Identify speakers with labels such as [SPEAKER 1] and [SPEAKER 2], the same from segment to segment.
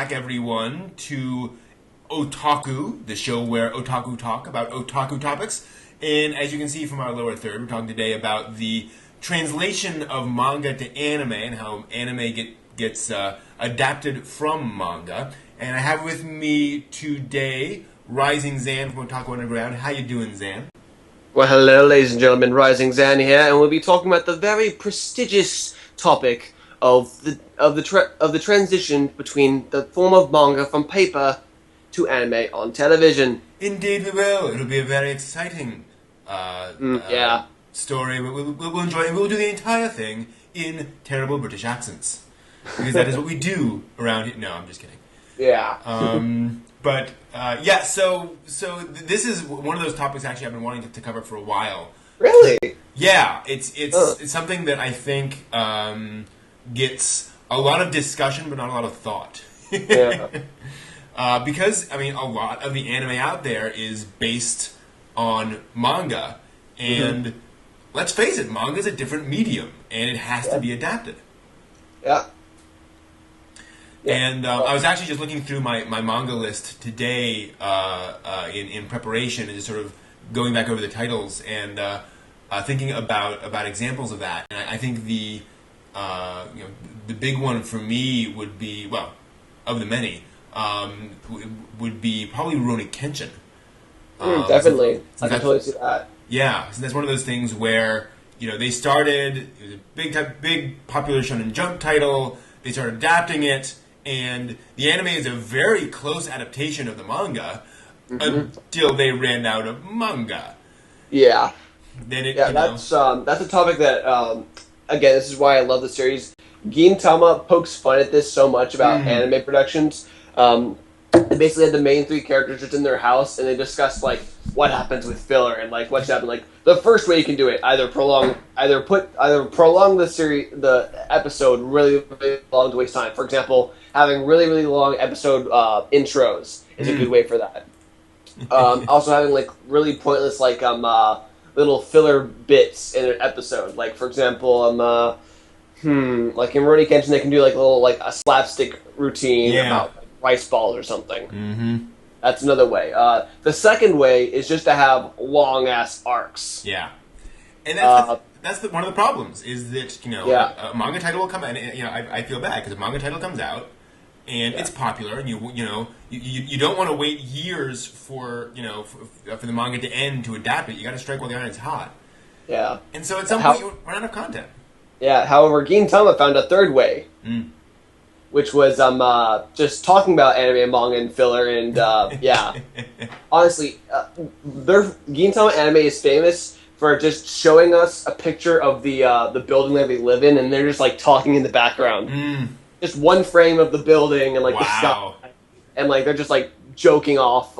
[SPEAKER 1] back, everyone, to Otalku, the show where otaku talk about otaku topics. And as you can see from our lower third, we're talking today about the translation of manga to anime and how anime gets adapted from manga. And I have with me today RisingZan from Otaku Underground. How you doing, Zan?
[SPEAKER 2] Well, hello, ladies and gentlemen. RisingZan here, and we'll be talking about the very prestigious topic of the transition between the form of manga from paper to anime on television.
[SPEAKER 1] Indeed, we will. It'll be a very exciting story. We'll enjoy it, and we'll do the entire thing in terrible British accents, because that is what we do around here. No, I'm just kidding.
[SPEAKER 2] Yeah.
[SPEAKER 1] So this is one of those topics actually I've been wanting to cover for a while.
[SPEAKER 2] Really?
[SPEAKER 1] Yeah, it's something that I think gets a lot of discussion but not a lot of thought.
[SPEAKER 2] Yeah.
[SPEAKER 1] Because, I mean, a lot of the anime out there is based on manga, and let's face it, manga is a different medium, and it has to be adapted.
[SPEAKER 2] Yeah.
[SPEAKER 1] And I was actually just looking through my manga list today in preparation and just sort of going back over the titles and thinking about examples of that. And I think the big one for me would be, well, of the many, would be probably Rurouni Kenshin.
[SPEAKER 2] Definitely. I can totally see that.
[SPEAKER 1] Yeah, so that's one of those things where, they started, it was a big popular Shonen Jump title, they started adapting it, and the anime is a very close adaptation of the manga until they ran out of manga.
[SPEAKER 2] Yeah.
[SPEAKER 1] Then
[SPEAKER 2] that's a topic that, again, this is why I love the series. Gintama pokes fun at this so much about anime productions. They basically had the main three characters just in their house, and they discussed what happens with filler and what's happened. The first way you can do it, either prolong the episode really, really long to waste time. For example, having really, really long episode intros is a good way for that. Also having really pointless little filler bits in an episode. For example, in Rurouni Kenshin they can do a slapstick routine about rice balls or something.
[SPEAKER 1] Mm-hmm.
[SPEAKER 2] That's another way. The second way is just to have long-ass arcs.
[SPEAKER 1] Yeah. And that's one of the problems, is that, a manga title will come out, and, I feel bad, because a manga title comes out, and it's popular, and you don't want to wait years for the manga to end to adapt it. You got to strike while the iron's hot.
[SPEAKER 2] Yeah.
[SPEAKER 1] And so at some point you run out of content.
[SPEAKER 2] Yeah, however, Gintama found a third way. Which was just talking about anime and manga and filler, and honestly, Gintama anime is famous for just showing us a picture of the building that we live in, and they're just talking in the background, just one frame of the building and the sky, and they're just joking off,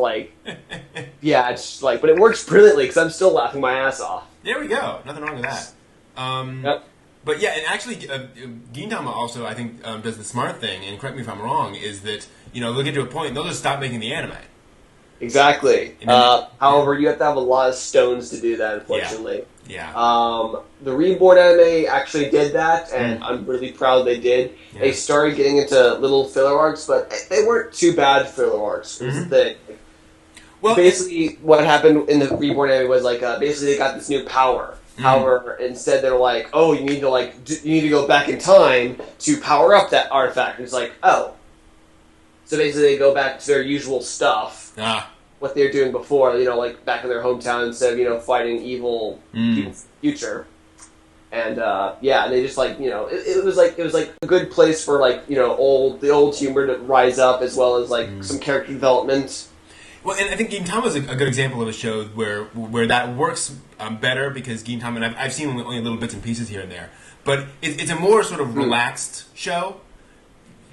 [SPEAKER 2] it's but it works brilliantly because I'm still laughing my ass off.
[SPEAKER 1] There we go, nothing wrong with that. Yep. But yeah, and actually, Gintama also, I think, does the smart thing, and correct me if I'm wrong, is that, they'll get to a point, and they'll just stop making the anime.
[SPEAKER 2] Exactly. However, you have to have a lot of stones to do that, unfortunately.
[SPEAKER 1] Yeah.
[SPEAKER 2] The Reborn anime actually did that, and I'm really proud they did. Yeah. They started getting into little filler arcs, but they weren't too bad filler arcs, was the thing. Well, basically, what happened in the Reborn anime was, basically they got this new power. However, instead they're you need to go back in time to power up that artifact. And it's oh. So basically they go back to their usual stuff. What they were doing before, back in their hometown instead of, fighting evil people's future. And, and they just, it was a good place for, the old humor to rise up, as well as, some character development.
[SPEAKER 1] Well, and I think Gintama is a good example of a show where that works better, because Gintama, and I've seen only little bits and pieces here and there, but it's a more sort of relaxed show.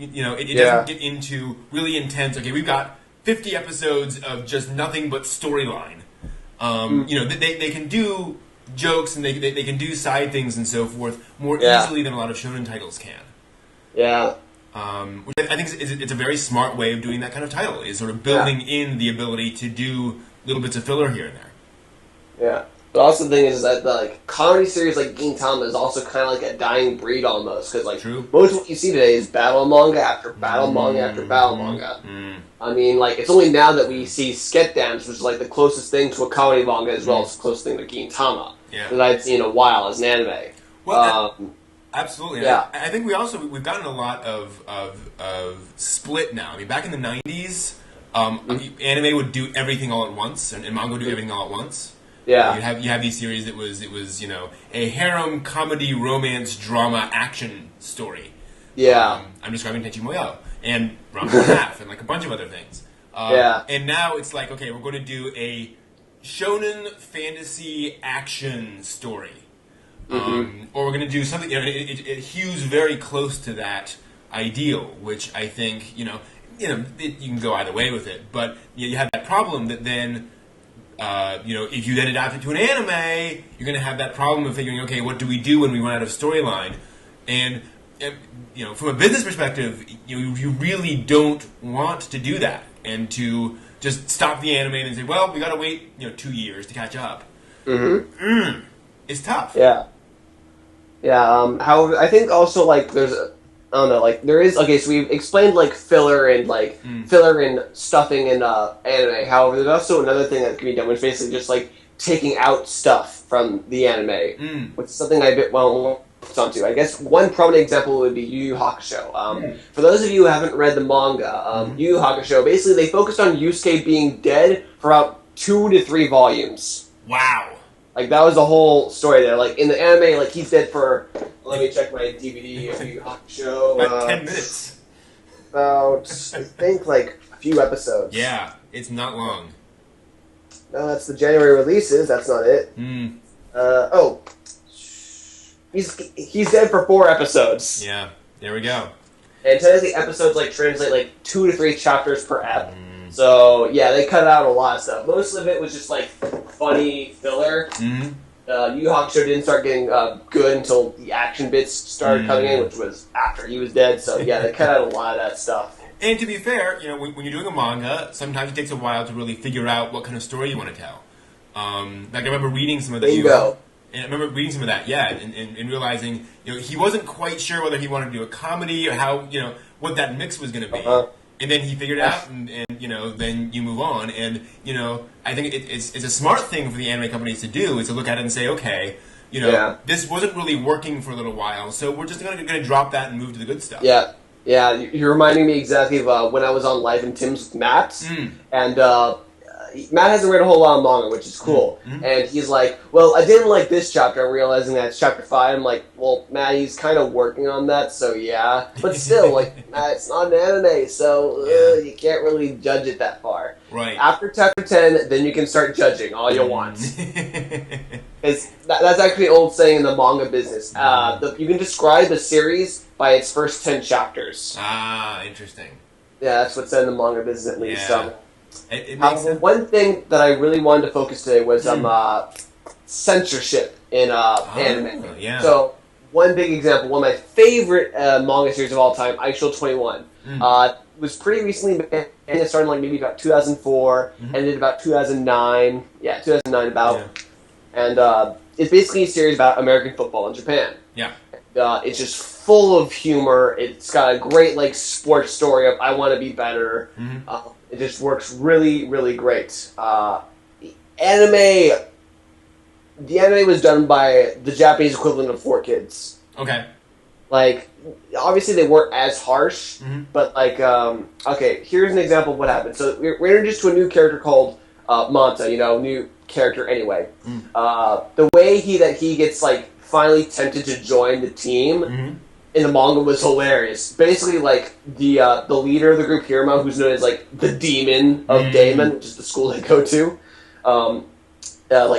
[SPEAKER 1] It doesn't get into really intense, okay, we've got 50 episodes of just nothing but storyline. They can do jokes, and they can do side things and so forth more easily than a lot of shonen titles can.
[SPEAKER 2] Yeah.
[SPEAKER 1] Which I think it's a very smart way of doing that kind of title, is sort of building in the ability to do little bits of filler here and there.
[SPEAKER 2] Yeah. But also the thing is that the comedy series like Gintama is also kind of like a dying breed almost, because most of what you see today is battle manga after battle manga after battle manga. I mean, it's only now that we see Sket Dance, which is the closest thing to a comedy manga as well as the closest thing to Gintama that I've seen in a while as an anime.
[SPEAKER 1] Well, absolutely.
[SPEAKER 2] Yeah.
[SPEAKER 1] I think we've gotten a lot of split now. I mean, back in the 90s, anime would do everything all at once, and manga would do everything all at once.
[SPEAKER 2] Yeah.
[SPEAKER 1] You have these series that was a harem comedy romance drama action story.
[SPEAKER 2] Yeah.
[SPEAKER 1] I'm describing Tenchi Muyo and Ranma and Half and a bunch of other things. And now it's okay, we're going to do a shonen fantasy action story. Or we're going to do something, it hews very close to that ideal, which I think, you can go either way with it. But you have that problem that then, if you then adapt it to an anime, you're going to have that problem of figuring, okay, what do we do when we run out of storyline? And, from a business perspective, you really don't want to do that and to just stop the anime and say, well, we got to wait, 2 years to catch up. It's tough.
[SPEAKER 2] Yeah. Yeah, however, I think also, there's, there is, so we've explained, filler and, filler and stuffing in, anime. However, there's also another thing that can be done, which is basically just, taking out stuff from the anime, which is something I won't onto. I guess one prominent example would be Yu Yu Hakusho. For those of you who haven't read the manga, Yu Yu Hakusho, basically they focused on Yusuke being dead for about 2 to 3 volumes.
[SPEAKER 1] Wow.
[SPEAKER 2] That was the whole story there. In the anime, he's dead for... Let me check my DVD of Yu Yu Hakusho.
[SPEAKER 1] About 10 minutes.
[SPEAKER 2] About, I think, a few episodes.
[SPEAKER 1] Yeah, it's not long.
[SPEAKER 2] No, that's the January releases. That's not it. He's dead for 4 episodes.
[SPEAKER 1] Yeah, there we go.
[SPEAKER 2] And technically, episodes, translate, 2 to 3 chapters per ep. So, yeah, they cut out a lot of stuff. Most of it was just, funny filler. Yu Yu Hakusho didn't start getting good until the action bits started coming in, which was after he was dead. So, yeah, they cut out a lot of that stuff.
[SPEAKER 1] And to be fair, when you're doing a manga, sometimes it takes a while to really figure out what kind of story you want to tell. I remember reading some of that. And I remember reading some of that, and realizing, he wasn't quite sure whether he wanted to do a comedy or how, what that mix was going to be. And then he figured it out, and then you move on. And, I think it's a smart thing for the anime companies to do, is to look at it and say, okay, this wasn't really working for a little while, so we're just going to drop that and move to the good stuff.
[SPEAKER 2] Yeah. Yeah, you're reminding me exactly of when I was on Live and Tim's with Matt, and Matt hasn't read a whole lot of manga, which is cool, and he's like, well, I didn't like this chapter, I'm realizing that it's chapter 5, I'm like, well, Matt, he's kind of working on that, so yeah, but still, Matt, it's not an anime, so you can't really judge it that far.
[SPEAKER 1] Right.
[SPEAKER 2] After chapter 10, then you can start judging all you want. That's actually an old saying in the manga business. You can describe the series by its first 10 chapters.
[SPEAKER 1] Ah, interesting.
[SPEAKER 2] Yeah, that's what's said in the manga business at least.
[SPEAKER 1] Yeah. It makes sense.
[SPEAKER 2] One thing that I really wanted to focus today was censorship in anime.
[SPEAKER 1] Yeah.
[SPEAKER 2] So, one big example, one of my favorite manga series of all time, Aisho 21, was pretty recently, and it started maybe about 2004, ended about 2009. Yeah, 2009 about. Yeah. And it's basically a series about American football in Japan.
[SPEAKER 1] Yeah.
[SPEAKER 2] It's just full of humor. It's got a great sports story of I want to be better. It just works really, really great. The anime was done by the Japanese equivalent of 4Kids.
[SPEAKER 1] Okay.
[SPEAKER 2] Obviously they weren't as harsh, but okay, here's an example of what happened. So we're introduced to a new character called Manta, new character anyway. The way he gets finally tempted to join the team in the manga was hilarious. Basically, the leader of the group, Hiruma, who's known as the demon of Daemon, which is the school they go to,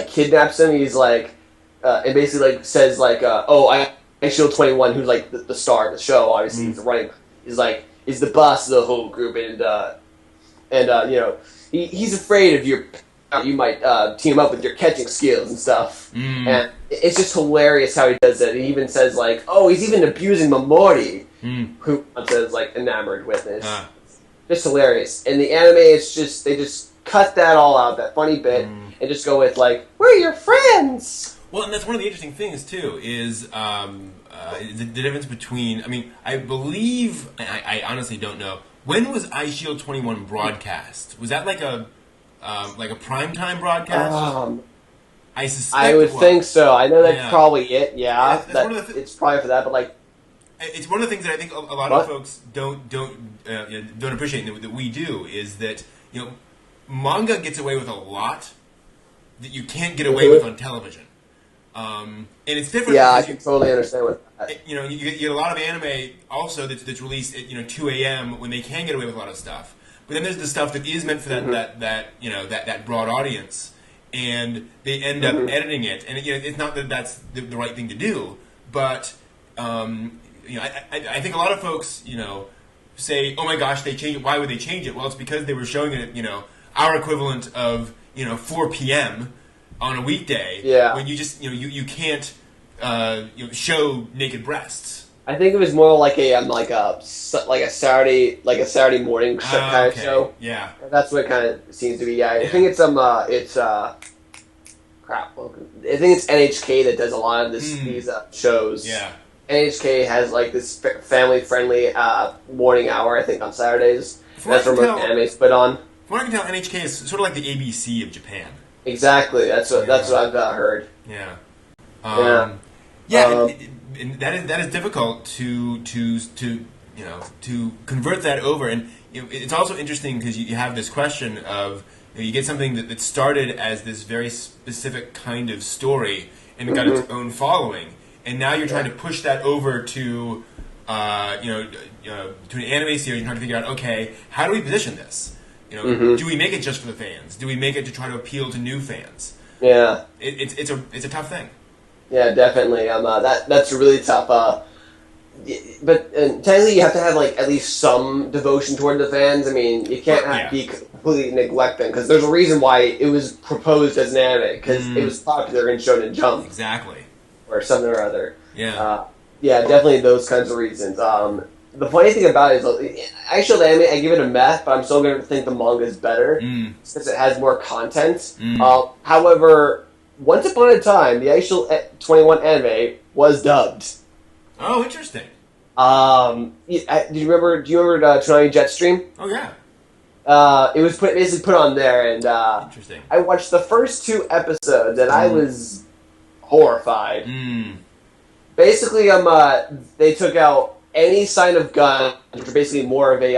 [SPEAKER 2] kidnaps him. He's and basically says I Shield 21, who's the star of the show. Obviously, he's running. He's the boss of the whole group, and he's afraid of you might team up with your catching skills and stuff. And it's just hilarious how he does that. He even says he's even abusing Mamori, who says enamored with this. Just hilarious. In the anime, it's just they just cut that all out, that funny bit, and just go with, like, we're your friends!
[SPEAKER 1] Well, and that's one of the interesting things, too, is the difference between... I mean, I believe... I honestly don't know. When was iShield 21 broadcast? Was that like a primetime broadcast? I suspect
[SPEAKER 2] I would think so. I know that's probably it, yeah. It's probably for that, but, like...
[SPEAKER 1] It's one of the things that I think a lot of folks don't appreciate that we do, is that, you know, manga gets away with a lot that you can't get away with on television. And it's different.
[SPEAKER 2] Yeah, I can totally understand what that.
[SPEAKER 1] You know, you get a lot of anime also that's released at 2 a.m. when they can get away with a lot of stuff. But then there's the stuff that is meant for that broad audience, and they end up editing it. And it's not that that's the right thing to do, but I think a lot of folks say, oh my gosh, they changed it. Why would they change it? Well, it's because they were showing it at our equivalent of 4 p.m. on a weekday, when you just you can't show naked breasts.
[SPEAKER 2] I think it was more like a Saturday morning kind of show.
[SPEAKER 1] Yeah,
[SPEAKER 2] that's what it kind of seems to be. Yeah, I think it's crap. I think it's NHK that does a lot of these shows.
[SPEAKER 1] Yeah,
[SPEAKER 2] NHK has like this family friendly morning hour. I think on Saturdays. That's where most anime's put on.
[SPEAKER 1] From what I can tell, NHK is sort of like the ABC of Japan.
[SPEAKER 2] Exactly. That's what I've heard.
[SPEAKER 1] Yeah. And that is difficult to convert that over, and it's also interesting because you have this question of you get something that started as this very specific kind of story and it got its own following, and now you're trying to push that over to to an anime series. You're trying to figure out, okay, how do we position this? Do we make it just for the fans? Do we make it to try to appeal to new fans?
[SPEAKER 2] Yeah,
[SPEAKER 1] it's a tough thing.
[SPEAKER 2] Yeah, definitely. That's really tough. But technically, you have to have like at least some devotion toward the fans. I mean, you can't be completely neglect them, because there's a reason why it was proposed as an anime, because it was popular in Shonen Jump.
[SPEAKER 1] Exactly.
[SPEAKER 2] Or something or other.
[SPEAKER 1] Yeah.
[SPEAKER 2] Yeah, definitely those kinds of reasons. The funny thing about it is, actually, the anime, I give it a meh, but I'm still going to think the manga is better, since it has more content. However, once upon a time, the actual 21 anime was dubbed.
[SPEAKER 1] Oh, interesting.
[SPEAKER 2] Do you remember Tsunami Jetstream?
[SPEAKER 1] Oh, yeah.
[SPEAKER 2] It was basically put on there, and
[SPEAKER 1] interesting.
[SPEAKER 2] I watched the first 2 episodes, and I was horrified. Basically, they took out any sign of guns, which were basically more of a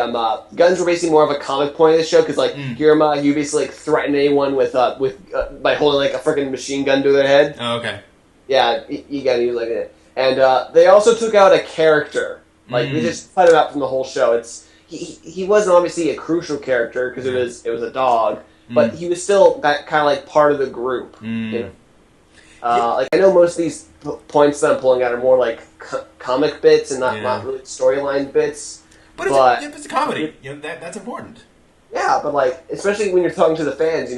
[SPEAKER 2] guns were basically more of a comic point of the show, because like Hiruma, you basically like threaten anyone with by holding like a freaking machine gun to their head.
[SPEAKER 1] Oh, okay.
[SPEAKER 2] Yeah, you gotta use like it. And they also took out a character. Like they just cut him out from the whole show. He wasn't obviously a crucial character because it was a dog, but he was still kind of like part of the group. Like I know most of these points that I'm pulling out are more like comic bits and not really storyline bits.
[SPEAKER 1] But it's a comedy. That's important.
[SPEAKER 2] Yeah, but like especially when you're talking to the fans,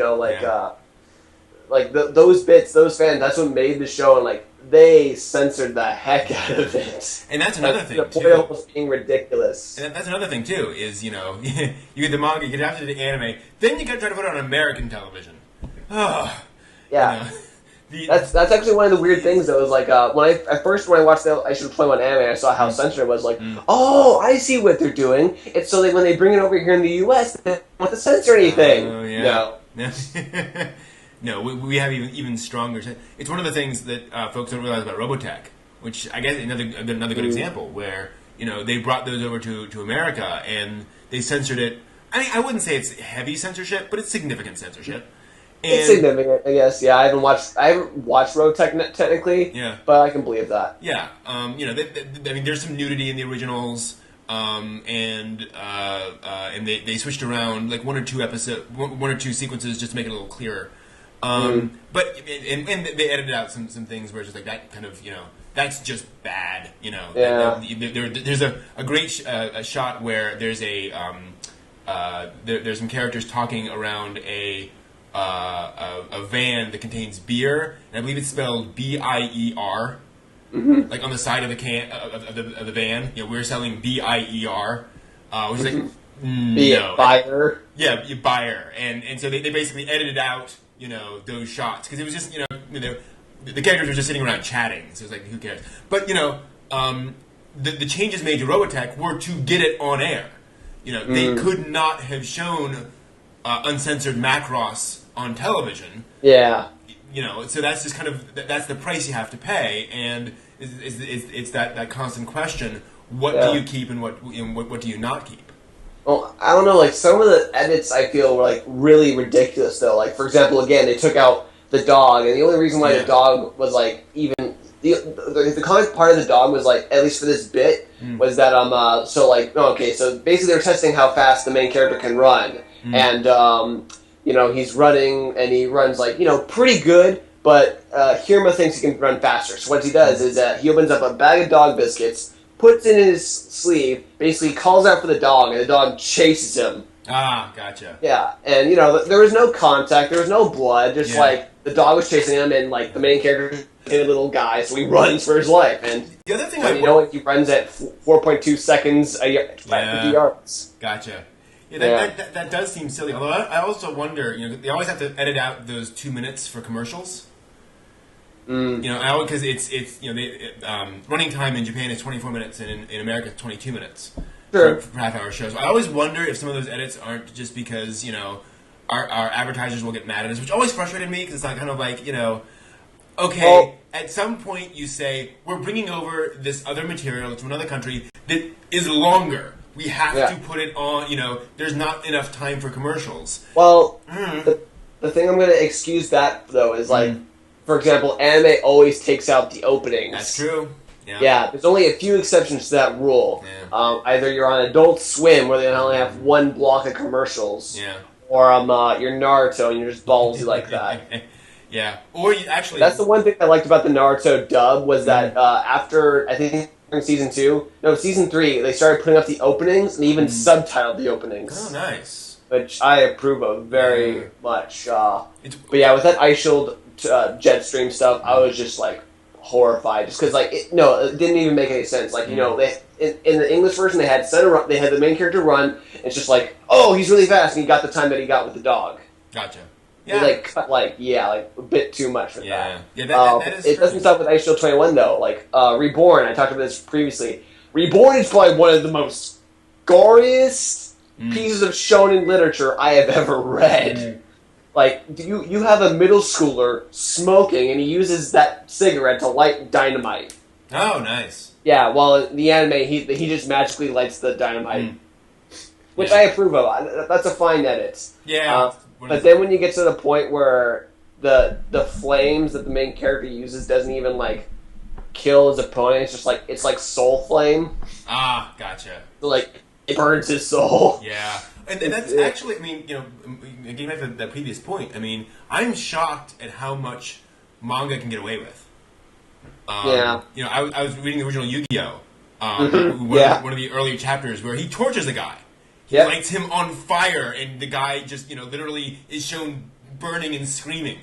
[SPEAKER 2] those bits, those fans, that's what made the show, and like they censored the heck out of it.
[SPEAKER 1] And that's another thing too.
[SPEAKER 2] The almost being ridiculous.
[SPEAKER 1] And that's another thing too. Is you get the manga, you get after the anime, then you got to try to put it on American television. Oh,
[SPEAKER 2] yeah. That's actually one of the weird things though. Is like when I watched the I Should Play One anime, I saw how censored it was. Like, oh, I see what they're doing. It's so that when they bring it over here in the U.S., they don't want to censor anything.
[SPEAKER 1] Oh yeah. No. No, we have even stronger. It's one of the things that folks don't realize about Robotech, which I guess another good example where they brought those over to America and they censored it. I mean, I wouldn't say it's heavy censorship, but it's significant censorship.
[SPEAKER 2] It's significant, I guess. Yeah, I haven't watched Robotech technically.
[SPEAKER 1] Yeah,
[SPEAKER 2] but I can believe that.
[SPEAKER 1] Yeah, I mean, there's some nudity in the originals, and they switched around like one or two sequences just to make it a little clearer. But and they edited out some things where it's just like that kind of that's just bad.
[SPEAKER 2] Yeah.
[SPEAKER 1] There's a great shot where there's there's some characters talking around a van that contains beer, and I believe it's spelled BIER, like on the side of the can of the van. We're selling BIER, which is like
[SPEAKER 2] Be it Buyer.
[SPEAKER 1] Yeah, Buyer. And so they basically edited out, those shots. Because it was just, the characters were just sitting around chatting. So it was like, who cares? But, the changes made to Robotech were to get it on air. They could not have shown uncensored Macross on television.
[SPEAKER 2] Yeah.
[SPEAKER 1] So that's just kind of, that's the price you have to pay. And it's that constant question, what do you keep and what do you not keep?
[SPEAKER 2] Well, I don't know, like, some of the edits I feel were, like, really ridiculous, though. Like, for example, again, they took out the dog, and the only reason why the dog was, like, even... The comic part of the dog was, like, at least for this bit, was that, so basically they were testing how fast the main character can run. And, he's running, and he runs, like, pretty good, but Hiruma thinks he can run faster. So what he does is he opens up a bag of dog biscuits, puts it in his sleeve, basically calls out for the dog, and the dog chases him.
[SPEAKER 1] Ah, gotcha.
[SPEAKER 2] Yeah, and, there was no contact, there was no blood, just, like, the dog was chasing him, and, like, the main character is a little guy, so he runs for his life, and,
[SPEAKER 1] the other thing
[SPEAKER 2] he runs at 4.2 seconds a year, 50 yards.
[SPEAKER 1] Gotcha. Yeah, that does seem silly, although I also wonder, they always have to edit out those 2 minutes for commercials. Because it's running time in Japan is 24 minutes and in America it's 22 minutes for half-hour shows. I always wonder if some of those edits aren't just because our advertisers will get mad at us, which always frustrated me because it's like kind of like at some point you say we're bringing over this other material to another country that is longer. We have to put it on. There's not enough time for commercials.
[SPEAKER 2] Well, the thing I'm going to excuse that though is like. For example, anime always takes out the openings.
[SPEAKER 1] That's true.
[SPEAKER 2] Yeah, there's only a few exceptions to that rule. Yeah. Either you're on Adult Swim, where they only have one block of commercials, or you're Naruto, and you're just ballsy like that.
[SPEAKER 1] Yeah, or you actually...
[SPEAKER 2] That's the one thing I liked about the Naruto dub, was that after, I think, season 3, they started putting up the openings, and even subtitled the openings.
[SPEAKER 1] Oh, nice.
[SPEAKER 2] Which I approve of very much. But yeah, with that Ice Shield... Jetstream stuff, I was just like horrified, just because it didn't even make any sense. Like they in the English version they had the main character run. And it's just like, oh, he's really fast, and he got the time that he got with the dog.
[SPEAKER 1] Gotcha.
[SPEAKER 2] Yeah. They cut a bit too much for that.
[SPEAKER 1] Yeah, that is.
[SPEAKER 2] It doesn't stop with Ice Shield 21 though. Like Reborn, I talked about this previously. Reborn is probably one of the most goriest pieces of shonen literature I have ever read. Like, you have a middle schooler smoking, and he uses that cigarette to light dynamite.
[SPEAKER 1] Oh, nice.
[SPEAKER 2] Yeah, well, in the anime, he just magically lights the dynamite. Which I approve of. That's a fine edit.
[SPEAKER 1] Yeah.
[SPEAKER 2] But then when you get to the point where the flames that the main character uses doesn't even, like, kill his opponent, it's like soul flame.
[SPEAKER 1] Ah, gotcha.
[SPEAKER 2] So, like, it burns his soul.
[SPEAKER 1] Yeah. And that's actually, getting back to that previous point, I'm shocked at how much manga can get away with. I was reading the original Yu-Gi-Oh! One of the earlier chapters where he tortures a guy. He lights him on fire, and the guy just, literally is shown burning and screaming.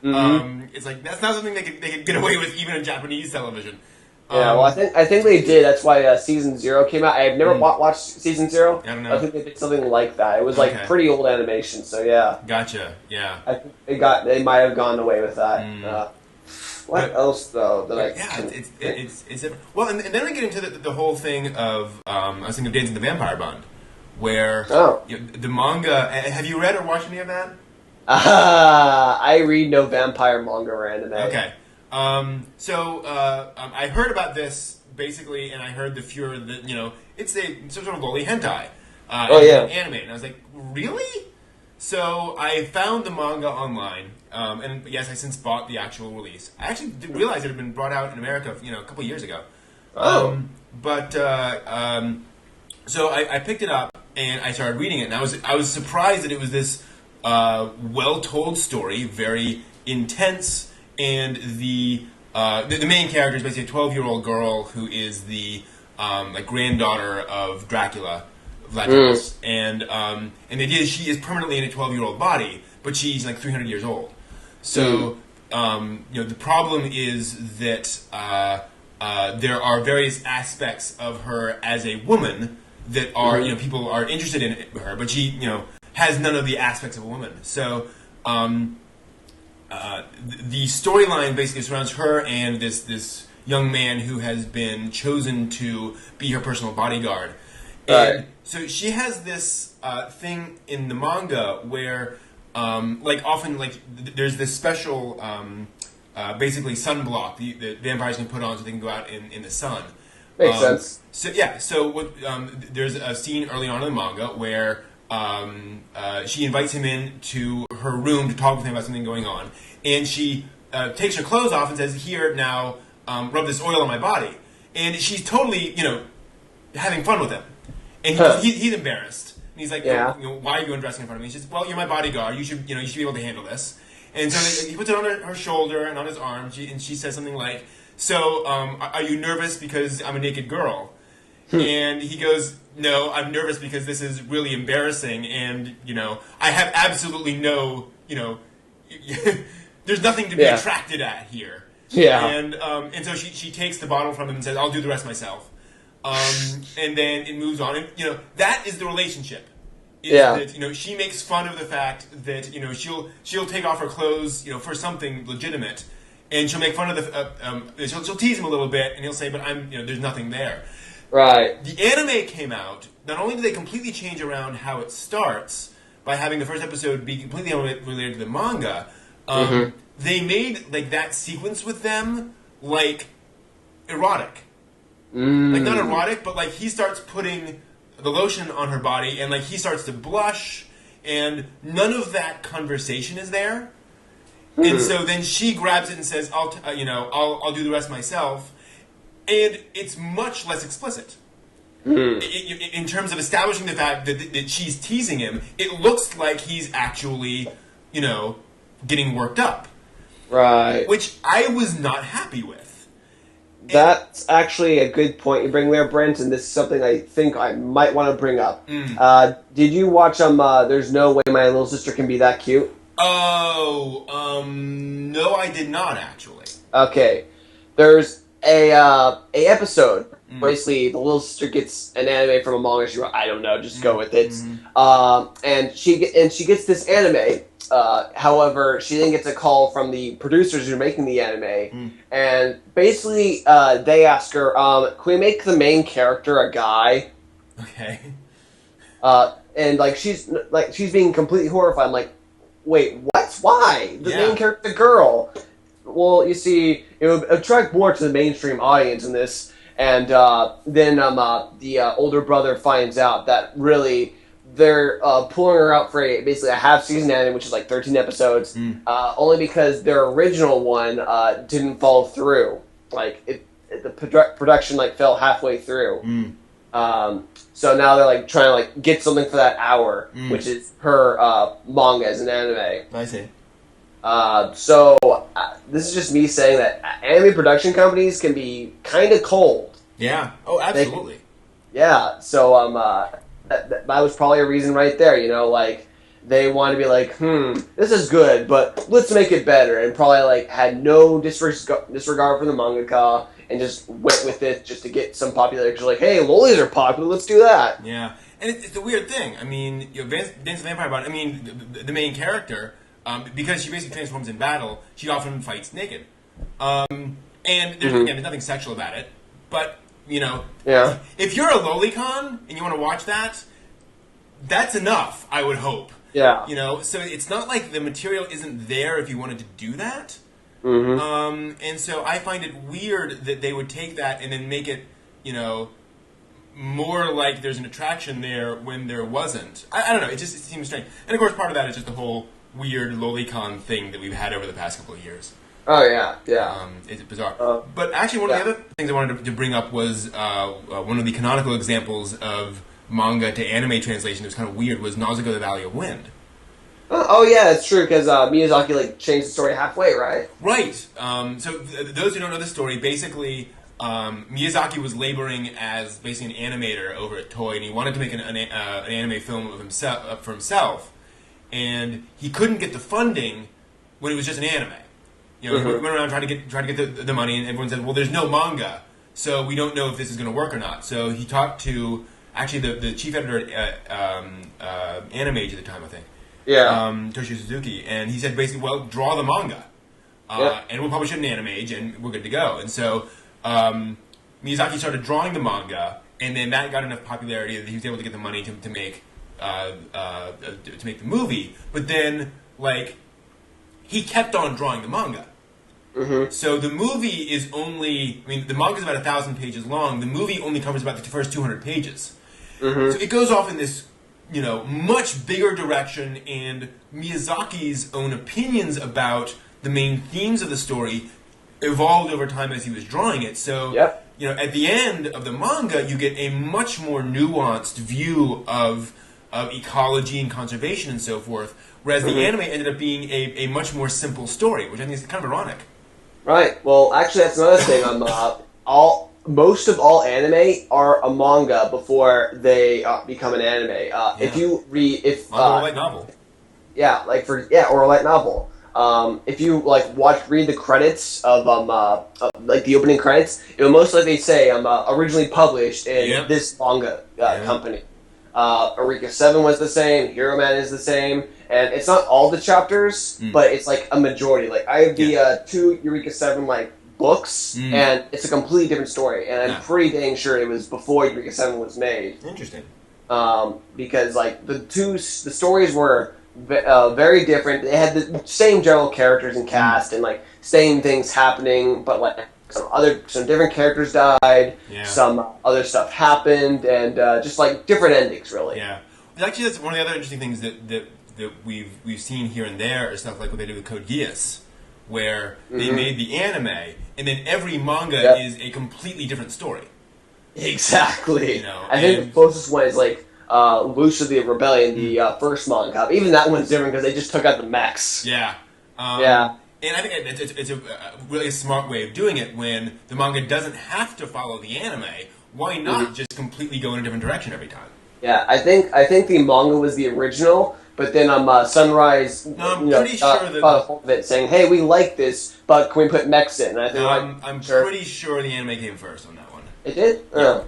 [SPEAKER 1] It's like, that's not something they could get away with even in Japanese television.
[SPEAKER 2] Yeah, well, I think they did. That's why Season 0 came out. I've never watched Season 0.
[SPEAKER 1] I don't know.
[SPEAKER 2] I think they did something like that. It was pretty old animation, so yeah.
[SPEAKER 1] Gotcha. Yeah.
[SPEAKER 2] I think they might have gone away with that. What else though?
[SPEAKER 1] It's well, and then we get into the whole thing of I was thinking of Dancing the Vampire Bond, where the manga. Have you read or watched any of that?
[SPEAKER 2] I read no vampire manga or anime.
[SPEAKER 1] Okay. I heard about this basically, and I heard the furor that it's some sort of loli hentai anime, and I was like, really? So I found the manga online, and yes, I since bought the actual release. I actually didn't realize it had been brought out in America, a couple of years ago. So I picked it up and I started reading it, and I was surprised that it was this well told story, very intense. And the main character is basically a 12-year-old girl who is the granddaughter of Dracula, Vlad Dracula. And the idea is she is permanently in a 12-year-old body, but she's like 300 years old. So the problem is that there are various aspects of her as a woman that are people are interested in her, but she has none of the aspects of a woman. So the storyline basically surrounds her and this young man who has been chosen to be her personal bodyguard. And so she has this thing in the manga where, there's this special, basically sunblock the vampires can put on so they can go out in the sun.
[SPEAKER 2] Makes sense.
[SPEAKER 1] So there's a scene early on in the manga where she invites him in to her room to talk with him about something going on, and she takes her clothes off and says, "Here now, rub this oil on my body," and she's totally having fun with him. And he's embarrassed. And he's like, why are you undressing in front of me? She says, well, you're my bodyguard. You should be able to handle this. And so he puts it on her shoulder and on his arm, and she says something like, so, are you nervous because I'm a naked girl? And he goes, no, I'm nervous because this is really embarrassing, and, I have absolutely no, there's nothing to be attracted at here.
[SPEAKER 2] Yeah.
[SPEAKER 1] And so she takes the bottle from him and says, I'll do the rest myself. And then it moves on, and that is the relationship. That, she makes fun of the fact that she'll take off her clothes for something legitimate, and she'll make fun of she'll tease him a little bit, and he'll say, "But I'm there's nothing there."
[SPEAKER 2] Right.
[SPEAKER 1] The anime came out. Not only did they completely change around how it starts by having the first episode be completely related to the manga, they made that sequence with them erotic. Not erotic, but he starts putting the lotion on her body, and he starts to blush, and none of that conversation is there. And so then she grabs it and says, "I'll do the rest myself," and it's much less explicit in terms of establishing the fact that she's teasing him. It looks like he's actually, getting worked up,
[SPEAKER 2] right?
[SPEAKER 1] Which I was not happy with.
[SPEAKER 2] That's actually a good point you bring there, Brent, and this is something I think I might want to bring up. Did you watch There's No Way My Little Sister Can Be That Cute?
[SPEAKER 1] No, I did not, actually.
[SPEAKER 2] Okay. There's a episode. Basically, the little sister gets an anime from a manga she wrote. I don't know, just go with it. And she gets this anime. However, she then gets a call from the producers who are making the anime, and basically they ask her, "Can we make the main character a guy?"
[SPEAKER 1] Okay.
[SPEAKER 2] And she's being completely horrified. I'm like, wait, what? Why? The main character, the girl. Well, you see, it would attract more to the mainstream audience in this, and then the older brother finds out that really they're pulling her out for basically a half-season anime, which is 13 episodes, only because their original one didn't follow through. The production fell halfway through. So now they're trying to get something for that hour, which is her manga as an anime.
[SPEAKER 1] I see.
[SPEAKER 2] So this is just me saying that anime production companies can be kind of cold.
[SPEAKER 1] Yeah. Oh, absolutely.
[SPEAKER 2] So that was probably a reason right there. They want to be this is good, but let's make it better, and probably had no disregard for the mangaka and just went with it just to get some popularity. Hey, lolis are popular, let's do that.
[SPEAKER 1] Yeah, and it's a weird thing. I mean, Dance of the Vampire Bond. I mean, the main character, because she basically transforms in battle, she often fights naked, and there's nothing sexual about it, but. If you're a lolicon and you want to watch that, that's enough, I would hope.
[SPEAKER 2] Yeah.
[SPEAKER 1] So it's not like the material isn't there if you wanted to do that. And so I find it weird that they would take that and then make it, more like there's an attraction there when there wasn't. I don't know, it seems strange. And of course part of that is just the whole weird lolicon thing that we've had over the past couple of years.
[SPEAKER 2] Oh, yeah.
[SPEAKER 1] It's bizarre. But actually, one of the other things I wanted to bring up was one of the canonical examples of manga to anime translation that was kind of weird was Nausicaa the Valley of Wind.
[SPEAKER 2] Oh, yeah, that's true, because Miyazaki changed the story halfway, right?
[SPEAKER 1] Right. So those who don't know the story, basically, Miyazaki was laboring as basically an animator over at Toei, and he wanted to make an anime film of himself for himself, and he couldn't get the funding when it was just an anime. He went around trying to get the money, and everyone said, well, there's no manga, so we don't know if this is going to work or not. So he talked to actually the chief editor at Animage at the time, I think.
[SPEAKER 2] Yeah.
[SPEAKER 1] Toshio Suzuki, and he said basically, well, draw the manga, and we'll publish it in Animage, and we're good to go. And so Miyazaki started drawing the manga, and then that got enough popularity that he was able to get the money to make the movie. But then, like, he kept on drawing the manga.
[SPEAKER 2] Mm-hmm.
[SPEAKER 1] So the movie is only, I mean, the manga is about 1,000 pages long. The movie only covers about the first 200 pages.
[SPEAKER 2] Mm-hmm.
[SPEAKER 1] So it goes off in this, much bigger direction, and Miyazaki's own opinions about the main themes of the story evolved over time as he was drawing it. So, at the end of the manga, you get a much more nuanced view of ecology and conservation and so forth, whereas the anime ended up being a much more simple story, which I think is kind of ironic.
[SPEAKER 2] Right. Well, actually, that's another thing. Most of all anime are a manga before they become an anime. If you read, or
[SPEAKER 1] a light novel.
[SPEAKER 2] Yeah, or a light novel. If you read the credits of the opening credits, it will most likely say originally published in this manga company. Eureka 7 was the same. Hero Man is the same, and it's not all the chapters, but it's like a majority. Like I have the 2 Eureka 7 books, and it's a completely different story. And I'm pretty dang sure it was before Eureka 7 was made.
[SPEAKER 1] Interesting.
[SPEAKER 2] Because the stories were very different. They had the same general characters and cast, and same things happening, but some different characters died. Yeah. Some other stuff happened, and just different endings, really.
[SPEAKER 1] Yeah. Actually, that's one of the other interesting things that we've seen here and there is stuff like what they did with Code Geass, where they made the anime, and then every manga is a completely different story.
[SPEAKER 2] Exactly. I think the closest one is Lucia the Rebellion, the first manga. Even that one's different because they just took out the mechs.
[SPEAKER 1] Yeah. And I think it's a really smart way of doing it when the manga doesn't have to follow the anime. Why not just completely go in a different direction every time?
[SPEAKER 2] Yeah, I think the manga was the original, but then Sunrise got a hold of it saying, "Hey, we like this, but can we put mechs in?" And I think
[SPEAKER 1] I'm pretty sure the anime came first on that one.
[SPEAKER 2] It did? Yeah.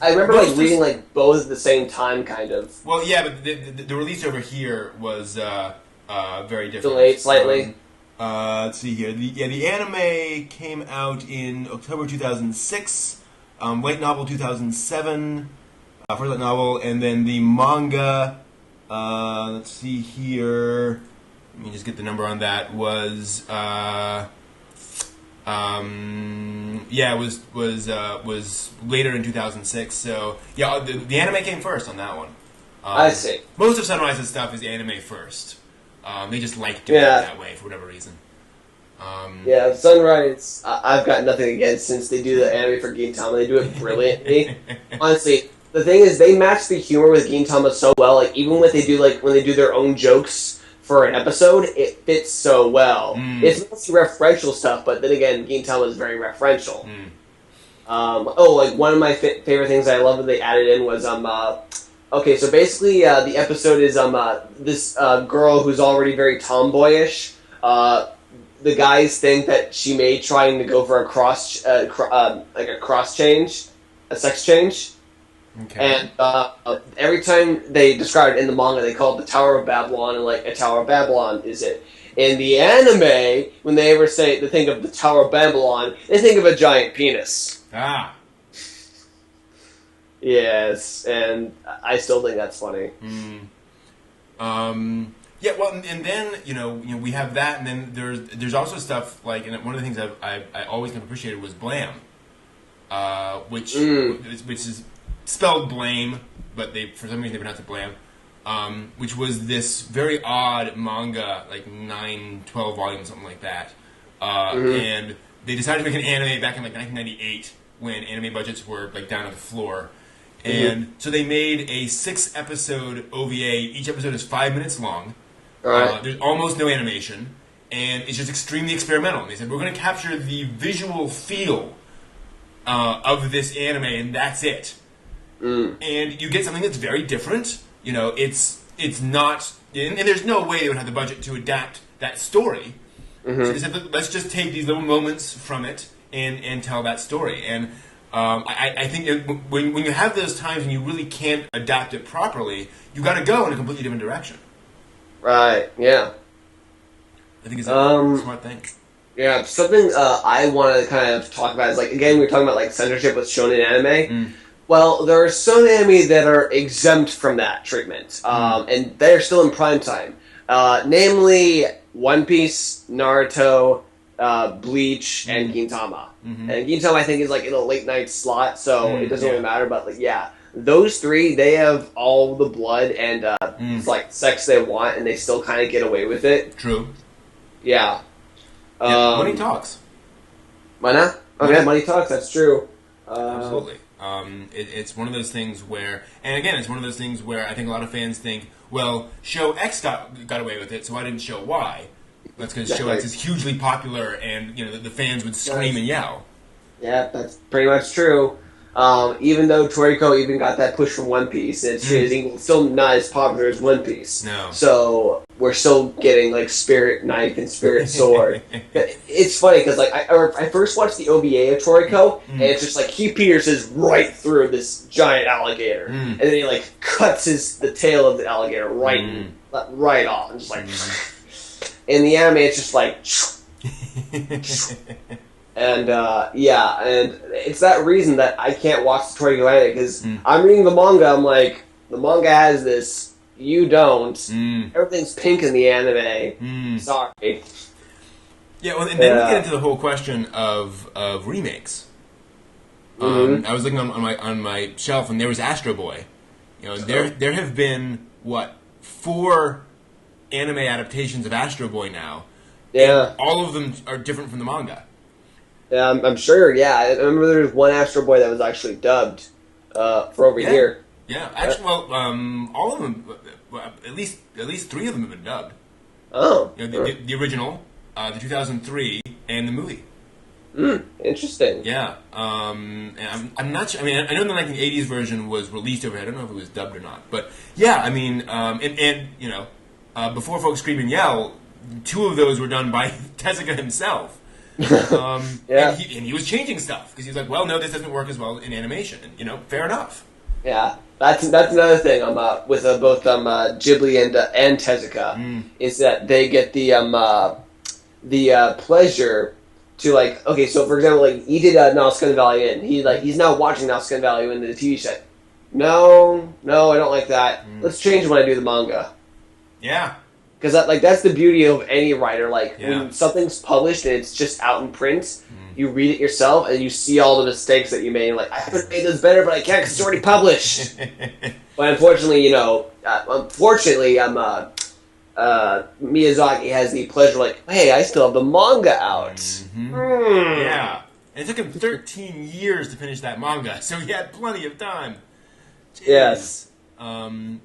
[SPEAKER 2] I remember reading both at the same time, kind of.
[SPEAKER 1] Well, yeah, but the release over here was very different.
[SPEAKER 2] Delayed slightly.
[SPEAKER 1] Let's see here. The anime came out in October 2006. Light novel 2007. First light novel, and then the manga. Let's see here. Let me just get the number on that. Was was later in 2006. So the anime came first on that one.
[SPEAKER 2] I see.
[SPEAKER 1] Most of Sunrise's stuff is anime first. They just like doing it that way for whatever reason.
[SPEAKER 2] Sunrise, I've got nothing against since they do the anime for Gintama. They do it brilliantly. Honestly, the thing is, they match the humor with Gintama so well. Even when they do their own jokes for an episode, it fits so well. It's mostly referential stuff, but then again, Gintama is very referential. One of my favorite things I love that they added in was okay, so basically the episode is this girl who's already very tomboyish. The guys think that she may trying to go for a sex change. Okay. And every time they describe it in the manga, they call it the Tower of Babylon, and a Tower of Babylon is it. In the anime, when they think of the Tower of Babylon, they think of a giant penis.
[SPEAKER 1] Ah.
[SPEAKER 2] Yes, and I still think that's funny.
[SPEAKER 1] Yeah, well, and then we have that, and then there's also stuff and one of the things I always kind of appreciated was Blam, which is spelled blame, but for some reason they pronounced it Blam, which was this very odd manga, 9-12 volumes, something like that, and they decided to make an anime back in 1998 when anime budgets were down at the floor. And so they made a 6-episode OVA. Each episode is 5 minutes long. There's almost no animation, and it's just extremely experimental. And they said, we're going to capture the visual feel of this anime, and that's it. And you get something that's very different. It's not... And there's no way they would have the budget to adapt that story. So they said, let's just take these little moments from it and tell that story. And I think when you have those times when you really can't adapt it properly, you got to go in a completely different direction.
[SPEAKER 2] Right. Yeah.
[SPEAKER 1] I think it's a smart thing.
[SPEAKER 2] Yeah. Something I want to kind of talk about is like again we were talking about like censorship with shonen anime. Well, there are some anime that are exempt from that treatment, and they're still in prime time. Namely, One Piece, Naruto, Bleach, and Gintama. And Gintama, I think, is like in a late night slot, so it doesn't really matter. But like, yeah, those three, they have all the blood and it's like sex they want, and they still kind of get away with it.
[SPEAKER 1] True.
[SPEAKER 2] Yeah.
[SPEAKER 1] Money talks.
[SPEAKER 2] Money? Oh yeah, money talks. That's true.
[SPEAKER 1] Absolutely. It's one of those things where, and again, it's one of those things where I think a lot of fans think, well, show X got away with it, so I didn't show Y. That's because show X is hugely popular, and the fans would scream and yell. Yeah,
[SPEAKER 2] that's pretty much true. Even though Toriko even got that push from One Piece, it's still not as popular as One Piece.
[SPEAKER 1] No.
[SPEAKER 2] So we're still getting like Spirit Knife and Spirit Sword. It's funny because like I first watched the OVA of Toriko, and it's just like he pierces right through this giant alligator, and then he like cuts the tail of the alligator right off, and just like. In the anime, it's just like. And and it's that reason that I can't watch the Toriko anime because I'm reading the manga. I'm like, the manga has this, you don't. Everything's pink in the anime. Sorry.
[SPEAKER 1] Yeah, well, and then we get into the whole question of remakes. I was looking on my shelf, and there was Astro Boy. There have been 4 anime adaptations of Astro Boy now.
[SPEAKER 2] Yeah,
[SPEAKER 1] all of them are different from the manga.
[SPEAKER 2] Yeah, I'm sure. Yeah, I remember there was one Astro Boy that was actually dubbed for over here.
[SPEAKER 1] Yeah, actually, all of them, at least 3 of them have been dubbed.
[SPEAKER 2] Oh,
[SPEAKER 1] the original, the 2003, and the movie.
[SPEAKER 2] Interesting.
[SPEAKER 1] Yeah, and I'm not sure. I mean, I know the 1980s version was released over here. I don't know if it was dubbed or not, but yeah, I mean, before folks scream and yell, 2 of those were done by Tezuka himself. And he was changing stuff because he was like, well, no, this doesn't work as well in animation, and fair enough.
[SPEAKER 2] Yeah, that's another thing with both Ghibli and Tezuka is that they get the pleasure to like, okay, so for example, like he did Nausicaa Valley Inn. He's now watching Nausicaa Valley Inn in the TV set. No, I don't like that. Let's change when I do the manga.
[SPEAKER 1] Yeah.
[SPEAKER 2] Because that's the beauty of any writer. Like, when something's published and it's just out in print, you read it yourself and you see all the mistakes that you made. And like, I could have made this better, but I can't because it's already published. But unfortunately, Miyazaki has the pleasure, like, hey, I still have the manga out.
[SPEAKER 1] Yeah. And it took him 13 years to finish that manga, so he had plenty of time. Jeez.
[SPEAKER 2] Yes.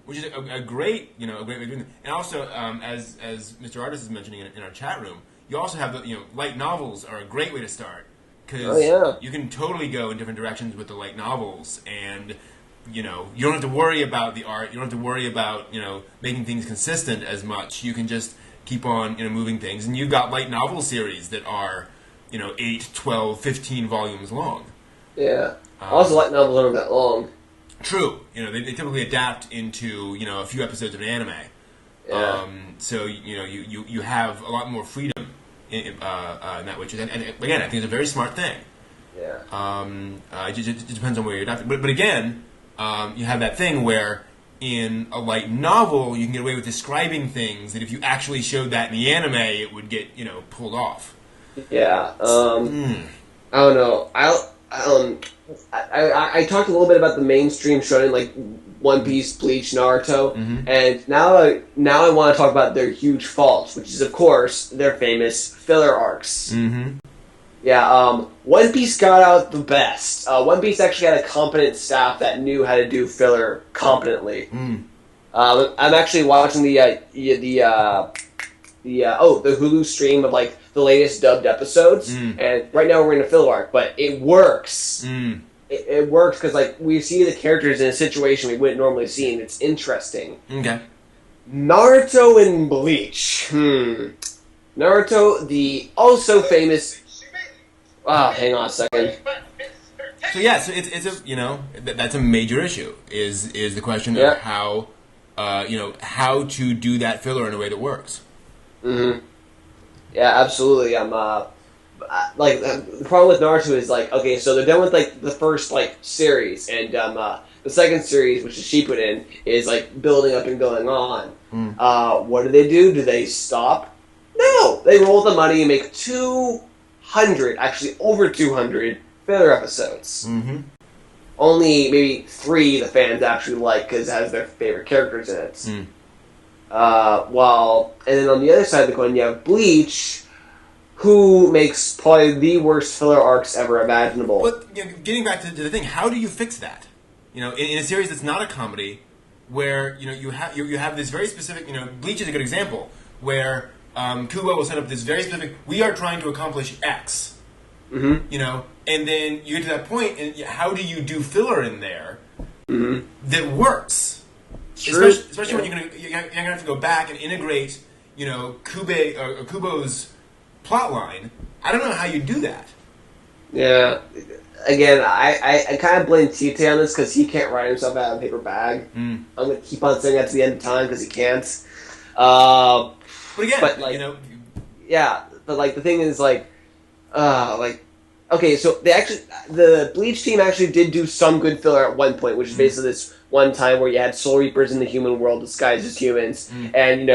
[SPEAKER 1] Which is a great way of doing it. And also, as Mr. Artist is mentioning in our chat room, you also have light novels are a great way to start because you can totally go in different directions with the light novels, and you don't have to worry about the art, you don't have to worry about making things consistent as much. You can just keep on moving things, and you've got light novel series that are 8, 12, 15 volumes long.
[SPEAKER 2] Yeah. Also, light novels aren't that long.
[SPEAKER 1] True. They typically adapt into, a few episodes of an anime.
[SPEAKER 2] Yeah.
[SPEAKER 1] So, you have a lot more freedom in that, which is, and again, I think it's a very smart thing.
[SPEAKER 2] Yeah.
[SPEAKER 1] It just depends on where you're adapting. But again, you have that thing where in a light novel, you can get away with describing things that if you actually showed that in the anime, it would get, pulled off.
[SPEAKER 2] Yeah. I don't know. I talked a little bit about the mainstream shonen, like One Piece, Bleach, Naruto, and now I want to talk about their huge faults, which is, of course, their famous filler arcs. Yeah, One Piece got out the best. One Piece actually had a competent staff that knew how to do filler competently. I'm actually watching the Hulu stream of like the latest dubbed episodes, and right now we're in a filler arc, but it works. It works because like we see the characters in a situation we wouldn't normally see, and it's interesting.
[SPEAKER 1] Okay.
[SPEAKER 2] Naruto and Bleach. Naruto, the also famous. Hang on a second.
[SPEAKER 1] So yeah, so it's a that's a major issue is the question of how how to do that filler in a way that works.
[SPEAKER 2] Mm-hmm. Yeah, absolutely. Like the problem with Naruto is like, okay, so they're done with like the first like series, and the second series, which is Shippuden, is like building up and going on. What do? Do they stop? No, they roll the money and make 200, actually over 200 filler episodes.
[SPEAKER 1] Mm-hmm.
[SPEAKER 2] Only maybe 3 the fans actually like because it has their favorite characters in it. And then on the other side of the coin, you have Bleach, who makes probably the worst filler arcs ever imaginable.
[SPEAKER 1] But getting back to the thing, how do you fix that? In a series that's not a comedy, where you have this very specific. Bleach is a good example where Kubo will set up this very specific. We are trying to accomplish X.
[SPEAKER 2] Mm-hmm.
[SPEAKER 1] And then you get to that point, and how do you do filler in there that works?
[SPEAKER 2] Sure.
[SPEAKER 1] Especially when you're gonna have to go back and integrate, Kubo's plot line. I don't know how you do that.
[SPEAKER 2] Yeah. Again, I kind of blame Tite on this because he can't write himself out of a paper bag. I'm going to keep on saying that to the end of time because he can't.
[SPEAKER 1] But again,
[SPEAKER 2] yeah, but like the thing is okay, so the Bleach team actually did do some good filler at one point, which is basically this one time where you had Soul Reapers in the human world disguised as humans, and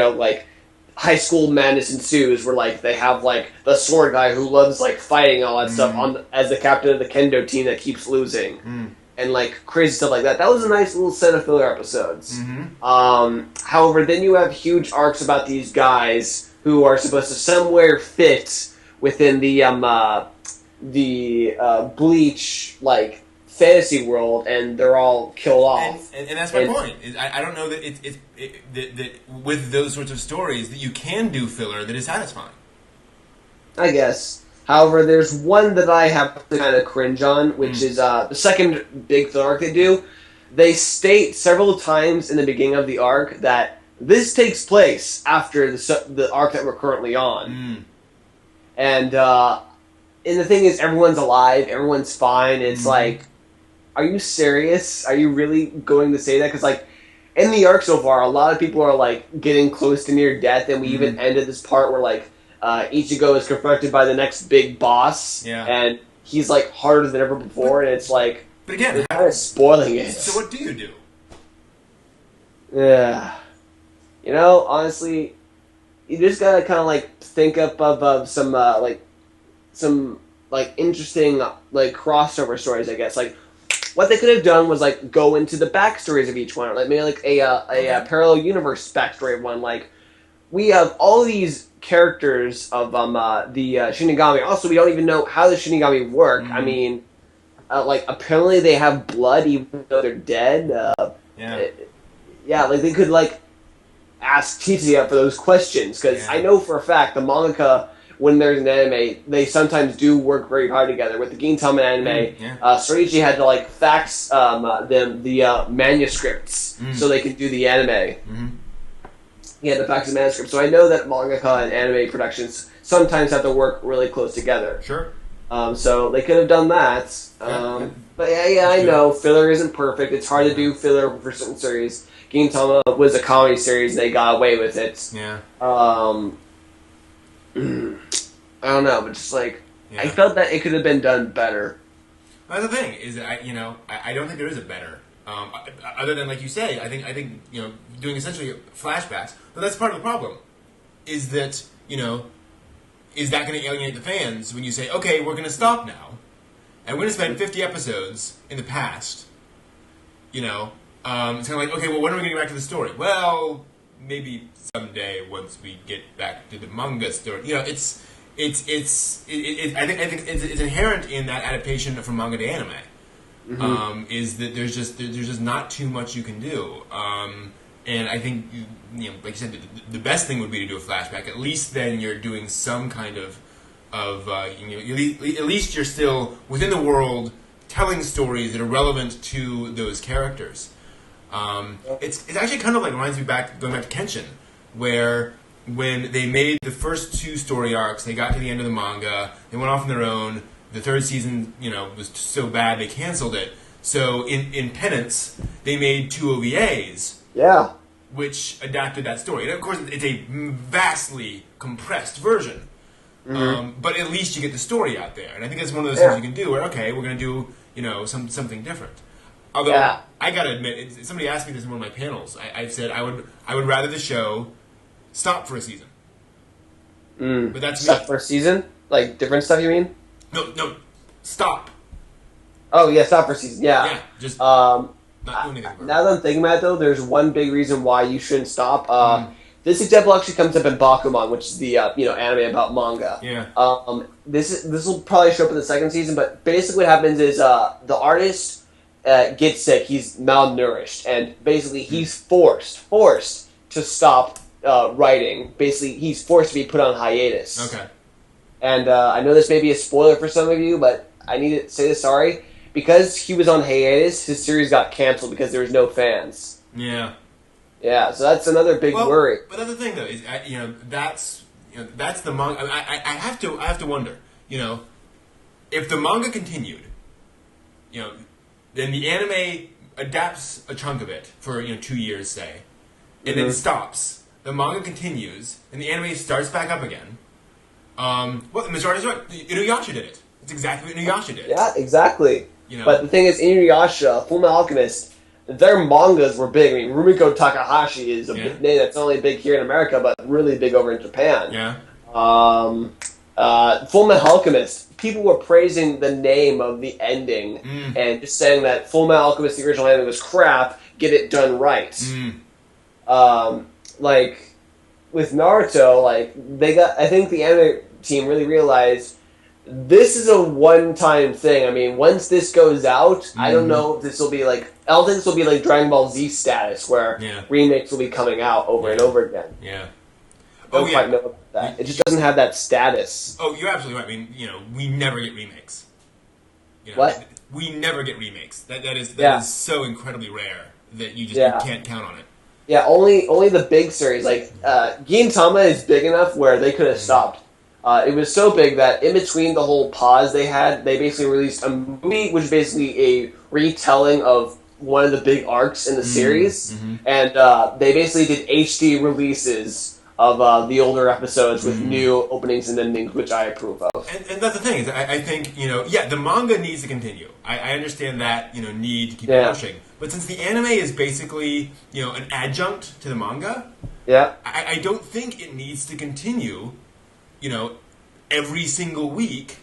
[SPEAKER 2] high school madness ensues where like they have like the sword guy who loves like fighting all that stuff as the captain of the kendo team that keeps losing and like crazy stuff like that. That was a nice little set of filler episodes. However, then you have huge arcs about these guys who are supposed to somewhere fit within the Bleach like fantasy world, and they're all killed off.
[SPEAKER 1] And that's my point. I don't know that that with those sorts of stories that you can do filler that is satisfying.
[SPEAKER 2] I guess. However, there's one that I have to kind of cringe on, which is the second big filler arc they do. They state several times in the beginning of the arc that this takes place after the arc that we're currently on. And the thing is, everyone's alive, everyone's fine. It's like, are you serious? Are you really going to say that? Because, like, in the arc so far, a lot of people are, like, getting close to near death, and we even ended this part where, like, Ichigo is confronted by the next big boss, and he's, like, harder than ever before, and it's like,
[SPEAKER 1] but again,
[SPEAKER 2] they're kind of spoiling it.
[SPEAKER 1] So what do you do?
[SPEAKER 2] Yeah. Honestly, you just gotta kind of, like, think up of some interesting, like, crossover stories, I guess. Like, what they could have done was, like, go into the backstories of each one. Like, maybe, like, a parallel universe backstory of one. Like, we have all these characters of the Shinigami. Also, we don't even know how the Shinigami work. I mean, apparently they have blood even though they're dead. Like, they could, like, ask Tite for those questions. Because I know for a fact the mangaka, when there's an anime, they sometimes do work very hard together. With the Gintama anime, Soriichi had to like fax the manuscripts so they could do the anime. He had to fax the manuscript. So I know that mangaka and anime productions sometimes have to work really close together.
[SPEAKER 1] Sure.
[SPEAKER 2] So they could have done that. But I know filler isn't perfect. It's hard to do filler for certain series. Gintama was a comedy series, and they got away with it.
[SPEAKER 1] Yeah.
[SPEAKER 2] I don't know, but just like I felt that it could have been done better.
[SPEAKER 1] That's the thing is that I don't think there is a better other than like you say. I think doing essentially flashbacks, but that's part of the problem. Is that is that going to alienate the fans when you say, okay, we're going to stop now, and we're going to spend 50 episodes in the past. It's kind of like, okay, well, when are we going to get back to the story? Well, maybe someday once we get back to the manga story. I think it's inherent in that adaptation from manga to anime. Is that there's just not too much you can do. And I think like you said, the best thing would be to do a flashback. At least then you're doing some kind of at least you're still within the world telling stories that are relevant to those characters. It's actually kind of like going back to Kenshin, where when they made the first 2 story arcs, they got to the end of the manga, they went off on their own, the third season, was so bad they canceled it. So in penance, they made 2 OVAs.
[SPEAKER 2] Yeah.
[SPEAKER 1] Which adapted that story. And of course, it's a vastly compressed version.
[SPEAKER 2] Mm-hmm.
[SPEAKER 1] But at least you get the story out there. And I think that's one of those things you can do where, okay, we're going to do, something different. Although, I got to admit, somebody asked me this in one of my panels. I said I would rather the show stop for a season. But that's
[SPEAKER 2] stop
[SPEAKER 1] me.
[SPEAKER 2] For a season? Like different stuff, you mean?
[SPEAKER 1] No, stop.
[SPEAKER 2] Oh, yeah, stop for a season. Yeah.
[SPEAKER 1] Yeah, just not do anything.
[SPEAKER 2] Now that I'm thinking about it, though, there's one big reason why you shouldn't stop. This example actually comes up in Bakuman, which is the anime about manga.
[SPEAKER 1] Yeah.
[SPEAKER 2] This will probably show up in the second season, but basically what happens is the artist gets sick. He's malnourished, and basically he's forced to stop writing. Basically, he's forced to be put on hiatus.
[SPEAKER 1] Okay.
[SPEAKER 2] And I know this may be a spoiler for some of you, but I need to say this. Sorry. Because he was on hiatus, his series got canceled because there was no fans.
[SPEAKER 1] Yeah.
[SPEAKER 2] Yeah, so that's another big worry.
[SPEAKER 1] But that's the thing, though, is that's the manga. I have to wonder, if the manga continued, then the anime adapts a chunk of it for 2 years, say, and then stops. The manga continues, and the anime starts back up again. The majority is right. Inuyasha did it. It's exactly what Inuyasha did.
[SPEAKER 2] Yeah, exactly. But the thing is, Inuyasha, Fullmetal Alchemist, their mangas were big. I mean, Rumiko Takahashi is a big name that's not only big here in America, but really big over in Japan.
[SPEAKER 1] Yeah.
[SPEAKER 2] Fullmetal Alchemist, people were praising the name of the ending and just saying that Fullmetal Alchemist, the original ending, was crap. Get it done right. With Naruto, I think the anime team really realized this is a one-time thing. I mean, once this goes out, I don't know if this will be I don't think this will be like Dragon Ball Z status, where remakes will be coming out over and over again.
[SPEAKER 1] Yeah.
[SPEAKER 2] I don't quite know about that. It just doesn't have that status.
[SPEAKER 1] Oh, you're absolutely right. I mean, we never get remakes.
[SPEAKER 2] What?
[SPEAKER 1] We never get remakes. That is so incredibly rare that you can't count on it.
[SPEAKER 2] Yeah, only the big series. Gintama is big enough where they could have stopped. It was so big that in between the whole pause they had, they basically released a movie, which is basically a retelling of one of the big arcs in the series. And they basically did HD releases of the older episodes with new openings and endings, which I approve of.
[SPEAKER 1] And that's the thing, is I think, the manga needs to continue. I understand that, need to keep pushing. But since the anime is basically, an adjunct to the manga, I don't think it needs to continue, every single week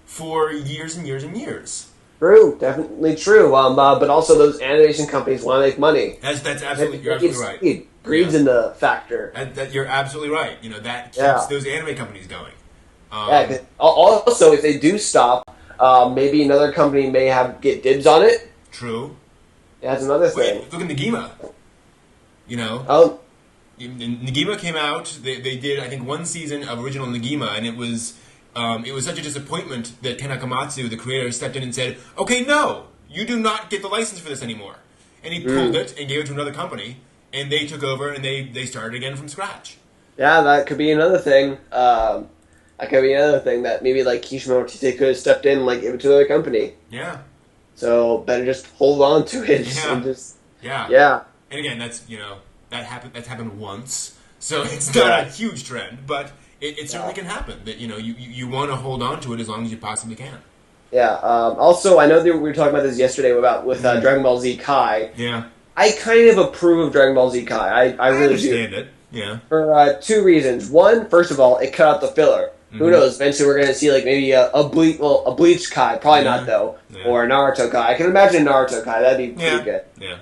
[SPEAKER 1] for years and years and years.
[SPEAKER 2] True, definitely true. But also those animation companies want to make money.
[SPEAKER 1] That's absolutely, you're absolutely right.
[SPEAKER 2] Greed's in the factor.
[SPEAKER 1] That you're absolutely right. That keeps those anime companies going.
[SPEAKER 2] Also, if they do stop, maybe another company may get dibs on it.
[SPEAKER 1] True.
[SPEAKER 2] That's another thing.
[SPEAKER 1] Look at Negima. Negima came out. They did, I think, one season of original Negima, and it was such a disappointment that Ken Akamatsu, the creator, stepped in and said, "Okay, no, you do not get the license for this anymore." And he pulled it and gave it to another company, and they took over and they started again from scratch.
[SPEAKER 2] Yeah, that could be another thing. That maybe Kishimoto Tite could have stepped in and give it to another company.
[SPEAKER 1] Yeah.
[SPEAKER 2] So better just hold on to it and just
[SPEAKER 1] yeah. And again, that's that's happened once, so it's not a huge trend, but it certainly can happen. That you want to hold on to it as long as you possibly can.
[SPEAKER 2] Yeah. Also, I know that we were talking about this yesterday with Dragon Ball Z Kai.
[SPEAKER 1] Yeah.
[SPEAKER 2] I kind of approve of Dragon Ball Z Kai. I really
[SPEAKER 1] understand it. Yeah.
[SPEAKER 2] For 2 reasons. One, first of all, it cut out the filler. Who knows? Eventually, we're going to see maybe a Bleach Kai. Probably not though, or a Naruto Kai. I can imagine Naruto Kai. That'd be pretty good.
[SPEAKER 1] Yeah.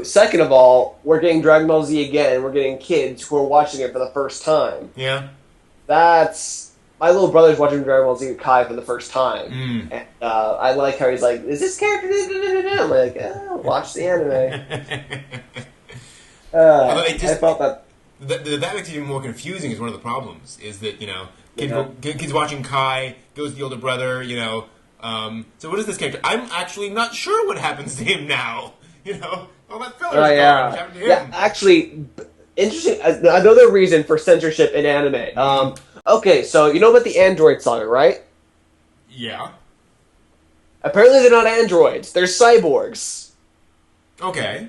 [SPEAKER 2] Second of all, we're getting Dragon Ball Z again, and we're getting kids who are watching it for the first time.
[SPEAKER 1] Yeah.
[SPEAKER 2] That's... My little brother's watching Dragon Ball Z Kai for the first time. And I like how he's like, is this character... I'm like, watch the anime. I felt that...
[SPEAKER 1] That makes it even more confusing is one of the problems, is that, kids watching Kai, goes to the older brother, so what is this character? I'm actually not sure what happens to him now. All that filler's gone. What happened to him?
[SPEAKER 2] Yeah, actually, interesting. Another reason for censorship in anime. Okay, so you know about the Android saga, right?
[SPEAKER 1] Yeah.
[SPEAKER 2] Apparently they're not androids. They're cyborgs.
[SPEAKER 1] Okay.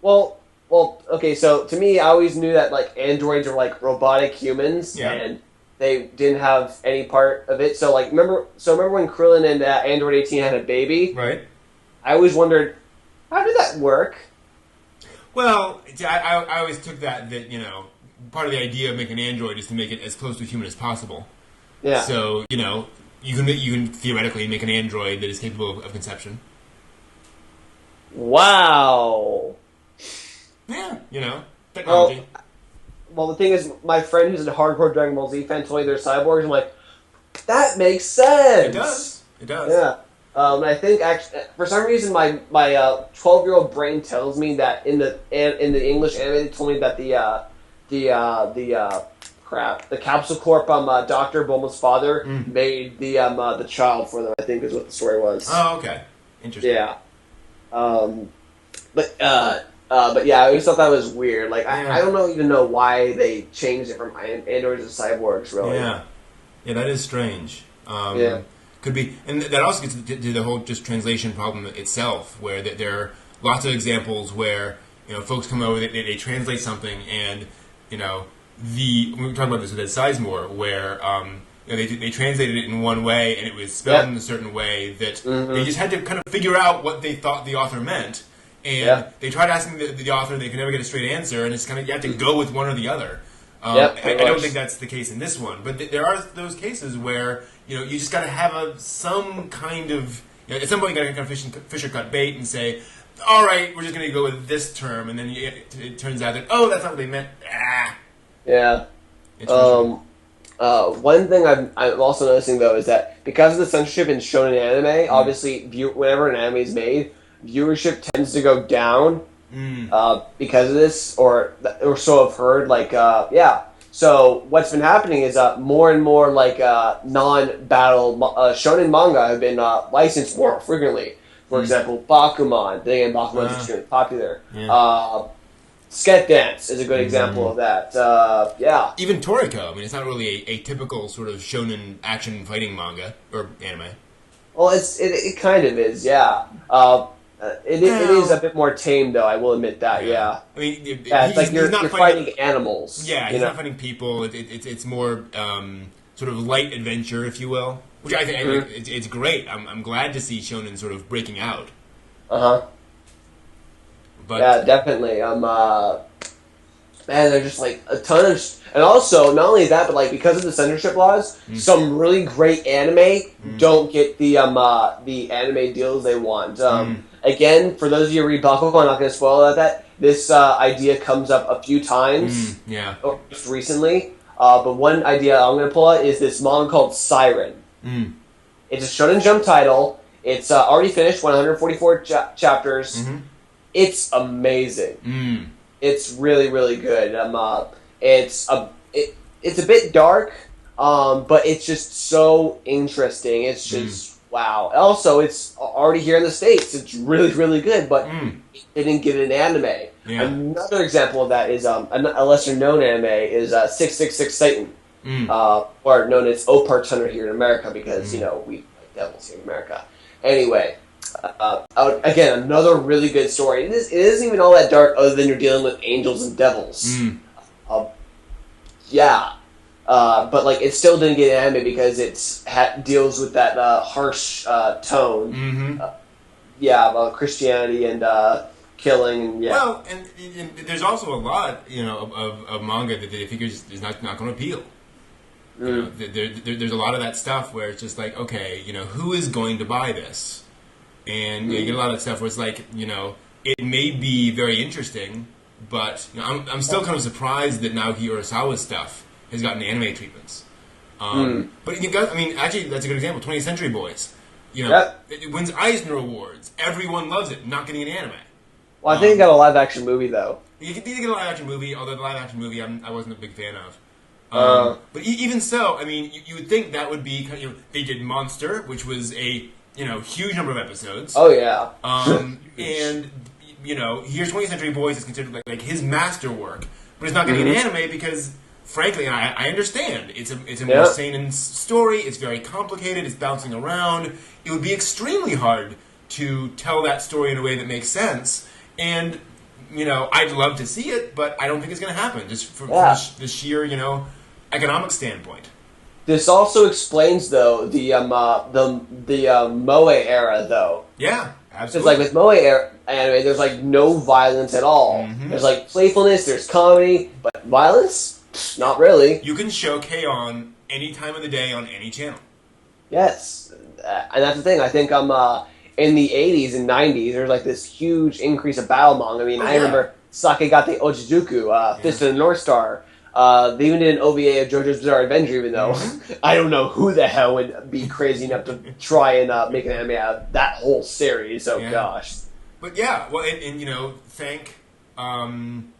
[SPEAKER 2] Okay. So to me, I always knew that like androids are like robotic humans,
[SPEAKER 1] Yeah.
[SPEAKER 2] and they didn't have any part of it. So like, remember when Krillin and Android 18 had a baby?
[SPEAKER 1] Right.
[SPEAKER 2] I always wondered, how did that work?
[SPEAKER 1] Well, I always took that you know, part of the idea of making an android is to make it as close to a human as possible.
[SPEAKER 2] Yeah.
[SPEAKER 1] So you know, you can theoretically make an android that is capable of conception.
[SPEAKER 2] Wow.
[SPEAKER 1] Yeah, you know, technology.
[SPEAKER 2] Well, the thing is, my friend who's a hardcore Dragon Ball Z fan told me they're cyborgs. I'm like, that makes sense.
[SPEAKER 1] It does. It does.
[SPEAKER 2] Yeah. I think actually, for some reason, my 12-year-old brain tells me that in the English anime, they told me that the Capsule Corp Doctor Bulma's father made the child for them. I think is what the story was.
[SPEAKER 1] Oh, okay. Interesting.
[SPEAKER 2] Yeah. But yeah, I always thought that was weird. Like I don't even know why they changed it from androids to cyborgs. Really.
[SPEAKER 1] Yeah. Yeah, that is strange.
[SPEAKER 2] Yeah.
[SPEAKER 1] Could be, and that also gets to the whole just translation problem itself, where there are lots of examples where you know folks come over, they translate something, and you know we were talking about this with Ed Sizemore, where you know, they translated it in one way and it was spelled in a certain way that they just had to kind of figure out what they thought the author meant, and they tried asking the author, they could never get a straight answer, and it's kind of you have to go with one or the other. I don't think that's the case in this one, but there are those cases where you know you just got to have some kind of at some point you got to kind of fish or cut bait and say, all right, we're just going to go with this term, and then it turns out that that's not what they meant.
[SPEAKER 2] Yeah. One thing I'm also noticing though is that because of the censorship in shonen anime, obviously whenever an anime is made, viewership tends to go down. Because of this, or so I've heard. Like, So what's been happening is more and more like non-battle shonen manga have been licensed more frequently. For example, Bakuman. Then Bakuman's extremely popular. Sket Dance is a good example of that.
[SPEAKER 1] Even Toriko. I mean, it's not really a typical sort of shonen action fighting manga or anime.
[SPEAKER 2] Well, it kind of is. Yeah. It is a bit more tame, though. I will admit that. Yeah.
[SPEAKER 1] I mean,
[SPEAKER 2] it's like you're fighting animals.
[SPEAKER 1] Yeah, he's not fighting people. It's more sort of light adventure, if you will. Which I think it's great. I'm glad to see shonen sort of breaking out. But
[SPEAKER 2] yeah, definitely. Man, they're just like a ton of, and also not only that, but like because of the censorship laws, some really great anime don't get the anime deals they want. Again, for those of you who read Bakugo, I'm not going to spoil that. This idea comes up a few times, or just recently. But one idea I'm going to pull out is this manga called Siren. It's a Shonen Jump title. It's already finished, 144 chapters. It's amazing. It's really, really good. It's a bit dark, but it's just so interesting. It's just wow. Also, it's already here in the States. It's really, really good, but it didn't get an anime. Another example of that is a lesser known anime is 666 Satan, or known as Opart Hunter here in America because you know we like devils here in America. Anyway. Again, another really good story. It isn't even all that dark, other than you're dealing with angels and devils. But like it still didn't get an anime because it deals with that harsh tone. About Christianity and killing. And,
[SPEAKER 1] Well, and there's also a lot, you know, of manga that they figure is not going to appeal. You know, there's a lot of that stuff where it's just like, okay, you know, who is going to buy this? And you get a lot of stuff where it's like, you know, it may be very interesting, but you know, I'm still kind of surprised that Naoki Urasawa's stuff has gotten anime treatments. But you guys, I mean, actually, that's a good example. 20th Century Boys, you know, it wins Eisner Awards. Everyone loves it. Not getting an anime.
[SPEAKER 2] Well, I think it got a live action movie though.
[SPEAKER 1] You did get a live action movie, although the live action movie I wasn't a big fan of. But even so, I mean, you would think that would be kind of, they did Monster, which was a huge number of episodes.
[SPEAKER 2] Oh yeah.
[SPEAKER 1] And you know, here's 20th Century Boys is considered like his masterwork, but it's not getting an anime because frankly, and I understand, it's a more seinen story, it's very complicated, it's bouncing around. It would be extremely hard to tell that story in a way that makes sense, and, I'd love to see it, but I don't think it's going to happen, just from the sheer, economic standpoint.
[SPEAKER 2] This also explains, though, the Moe era, though.
[SPEAKER 1] Yeah, absolutely.
[SPEAKER 2] Because, like, with Moe anime, there's, like, no violence at all. Mm-hmm. There's, like, playfulness, there's comedy, but violence? Not really.
[SPEAKER 1] You can show K-On! Any time of the day on any channel.
[SPEAKER 2] Yes. And that's the thing. I think in the 80s and 90s, there was, like, this huge increase of battle manga. I mean, I remember Sakegate Ochijuku, Fist of the North Star. They even did an OVA of JoJo's Bizarre Adventure, even though I don't know who the hell would be crazy enough to try and make an anime out of that whole series. Oh, gosh.
[SPEAKER 1] But yeah, well, and thank Dragon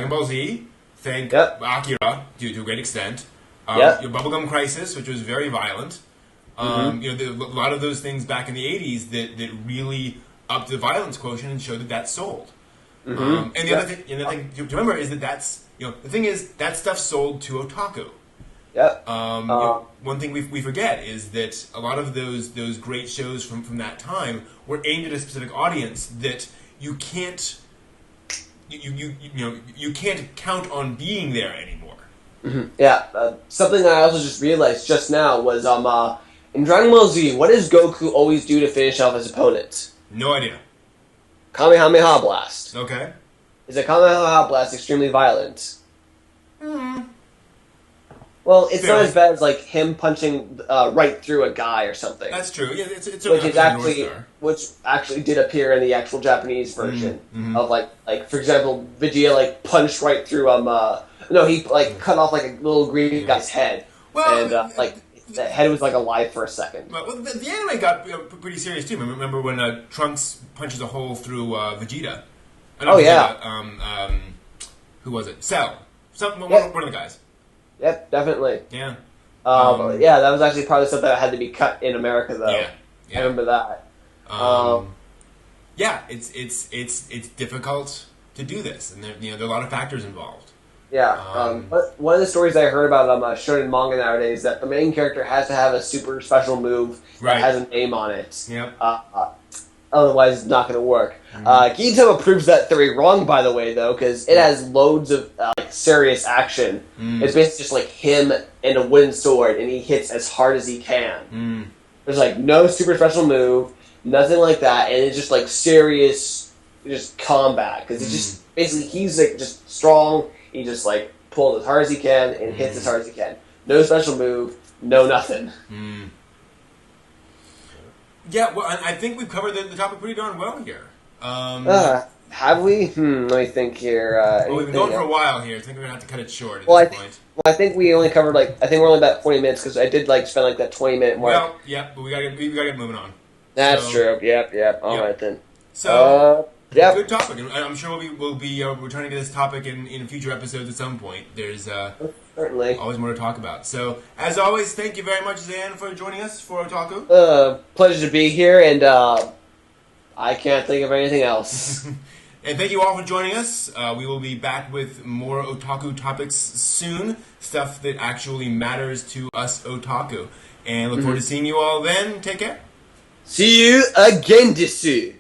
[SPEAKER 1] Ball Z, thank Akira to a great extent. Your Bubblegum Crisis, which was very violent. A lot of those things back in the 80s that really upped the violence quotient and showed that that sold. Mm-hmm. And the other thing to remember is that's the thing is that stuff sold to otaku.
[SPEAKER 2] Yep.
[SPEAKER 1] One thing we forget is that a lot of those great shows from that time were aimed at a specific audience that you can't you can't count on being there anymore.
[SPEAKER 2] Mm-hmm. Yeah. Something I also just realized just now was in Dragon Ball Z, what does Goku always do to finish off his opponent?
[SPEAKER 1] No idea.
[SPEAKER 2] Kamehameha Blast.
[SPEAKER 1] Okay.
[SPEAKER 2] Is a Kamehameha Blast extremely violent? Well, it's not as bad as like him punching right through a guy or something.
[SPEAKER 1] That's true. Yeah, it's
[SPEAKER 2] which actually did appear in the actual Japanese version of like for example, Vegeta punched right through he cut off like a little green guy's head, and the head was alive for a second.
[SPEAKER 1] Well, the anime got pretty serious too. Remember when Trunks punches a hole through Vegeta? Who was it? Cell. One of the guys.
[SPEAKER 2] Yep, definitely.
[SPEAKER 1] Yeah.
[SPEAKER 2] That was actually probably something that had to be cut in America, though.
[SPEAKER 1] Yeah.
[SPEAKER 2] I remember that.
[SPEAKER 1] It's difficult to do this, and there are a lot of factors involved.
[SPEAKER 2] Yeah. But one of the stories I heard about shonen manga nowadays is that the main character has to have a super special move that has a name on it.
[SPEAKER 1] Yep.
[SPEAKER 2] Otherwise, it's not going to work. Gintama proves that theory wrong, by the way, though, because it has loads of serious action. It's basically just him and a wooden sword, and he hits as hard as he can. There's no super special move, nothing like that, and it's just serious, just combat because it's just basically he's just strong. He just pulls as hard as he can and hits as hard as he can. No special move, no nothing.
[SPEAKER 1] Yeah, well, I think we've covered the topic pretty darn well here.
[SPEAKER 2] Have we? Let me think here.
[SPEAKER 1] We've been going for a while here. I think we're going to have to cut it short at this point.
[SPEAKER 2] Well, I think we only covered, I think we're only about 40 minutes, because I did, spend, that 20-minute mark.
[SPEAKER 1] Well, yeah, but we gotta get moving on.
[SPEAKER 2] That's true. Yep. All right, then.
[SPEAKER 1] So, good topic. I'm sure we'll be returning to this topic in future episodes at some point. There's
[SPEAKER 2] certainly
[SPEAKER 1] always more to talk about. So, as always, thank you very much, Zan, for joining us for Otalku.
[SPEAKER 2] Pleasure to be here, and I can't think of anything else.
[SPEAKER 1] And thank you all for joining us. We will be back with more otaku topics soon. Stuff that actually matters to us otaku. And look forward to seeing you all then. Take care.
[SPEAKER 2] See you again, Disu.